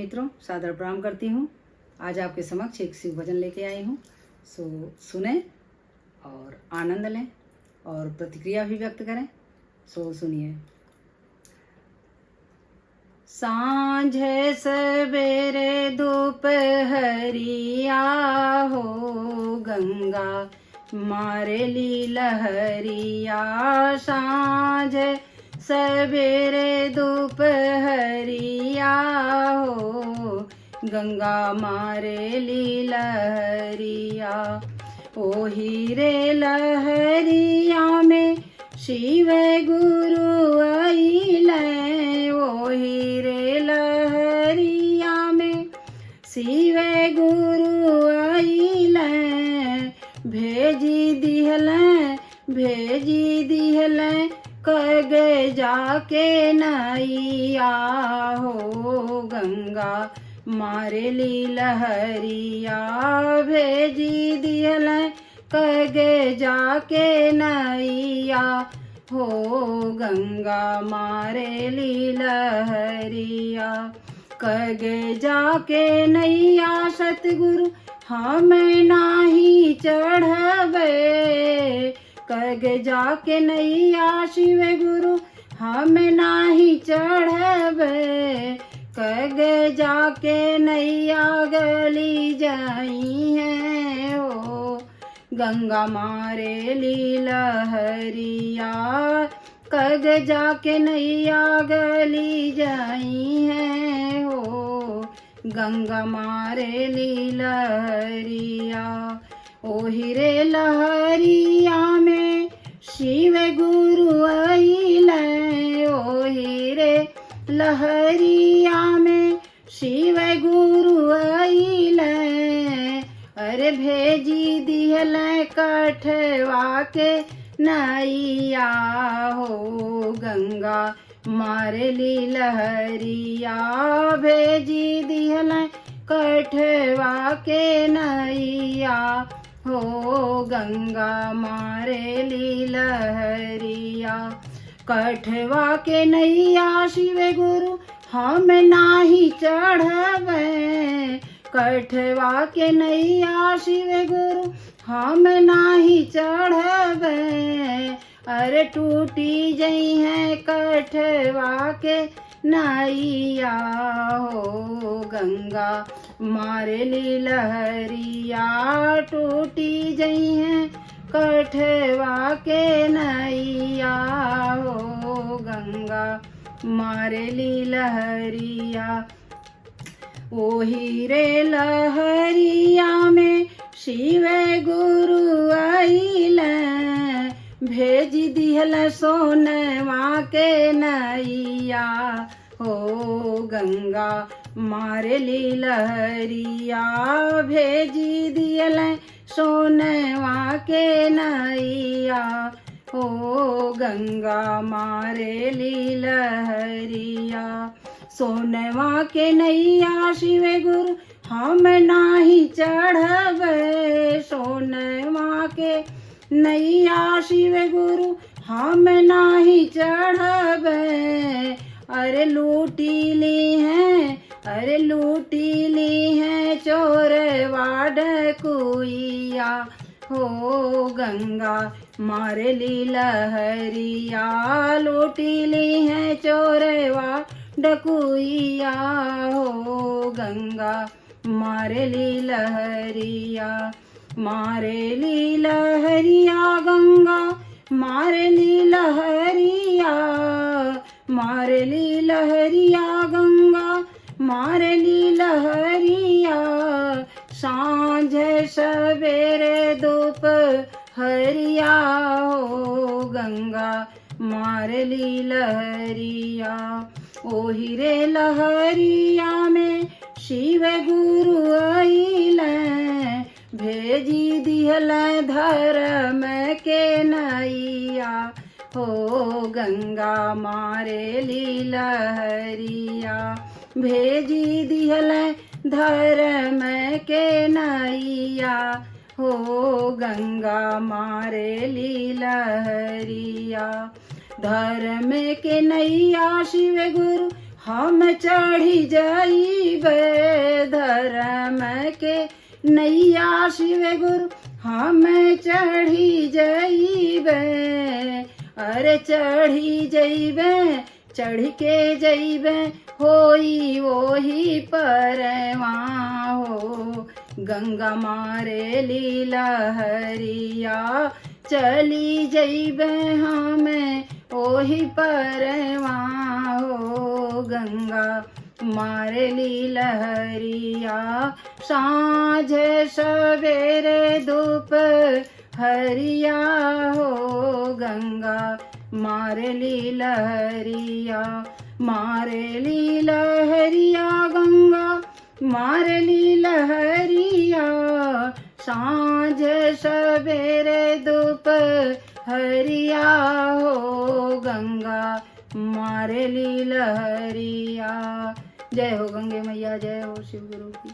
मित्रों, सादर प्रणाम करती हूँ। आज आपके समक्ष एक शिव भजन लेके आई हूँ। सुने और आनंद लें और प्रतिक्रिया भी व्यक्त करें। सुनिए। सांझे सवेरे दोपहरिया हो, गंगा मारे ली लहरिया। सांझे सवेरे दोपहरिया हो, गंगा मारे ली लहरिया। ओ हीरे लहरिया में शिव गुरु अइले। ओ हीरे लहरिया में शिव गुरु अइले। भेजी दिहले कगे जाके नैया हो, गंगा मारे ली लहरिया। भेजी दिहले कगे जाके नैया हो, गंगा मारे ली लहरिया। कगे जाके नैया सतगुरु हमें नाही चढ़वे। कगे जाके नैया शिव गुरु हमें नाही चढ़वे। कगे जाके नैया गली जाई है ओ, गंगा मारे ली लहरिया। कगे जाके नैया गली जाई है हो, गंगा मारे ली लहरिया। ओ हीरे लहरिया में शिव गुरु अइले। ओ हीरे लहरिया में शिव गुरु अइले। अरे भेजी दिहले कठवा के नैया हो, गंगा मारे ली लहरिया। भेजी दिहले कठवा के नैया हो, गंगा मारे ली लहरिया। कठवा के नैया शिव गुरु हम नाही चढ़वे। कठवा के नैया शिव गुरु हम नाही चढ़वे। अरे टूटी जई है कठवा के नैया हो, गंगा मारे ली लहरिया। टूटी जई है कठवा के नैया हो, गंगा मारे ली लहरिया। ओ हीरे लहरिया में शिव गुरु अइले। भेजी दिहले सोनवा के नैया हो, गंगा मारे ली लहरिया। भेजी दिहले सोनवा के नैया हो, गंगा मारे ली लहरिया। सोनवा के नैया शिव गुरु हम नाही चढ़वे। सोनवा के नैया शिव गुरु हम नाही चढ़वे। अरे लूटी ली है चोरवा डकुइया हो, गंगा मारे ली लहरिया। लूटी ली है चोरवा डकुइया हो, गंगा मारे ली लहरिया। मारे ली लहरिया गंगा मारे ली लहरिया। मारे ली लहरिया गंगा मारे ली लहरिया। सांझे सवेरे दोपहरिया हो, गंगा मारे ली लहरिया। ओ हीरे लहरिया में शिव गुरु अइले। भेजी दिहले धर्म के नैया हो, गंगा मारे ली लहरिया। भेजी दिहले धर्म के नैया हो, गंगा मारे ली लहरिया। धर्म के नैया शिव गुरु हम चढ़ी जाइबे धर्म के नैया शिव गुरु हम चढ़ी जाइबे। अरे चढ़ी जइबे चढ़ के जइबे होई वही परवा हो। गंगा मारे लीला हरिया चली जइबे हमें ओही परवा हो। गंगा मारे लीलहरिया साँझ सवेरे धूप हरिया हो। गंगा मारे लीलहरिया मारे लीलहरिया गंगा मारे लीलहरिया साँझ सवेरे धूप हरिया हो। गंगा मारे लीलहरिया। जय हो गंगे मैया, जय हो शिव गुरु की।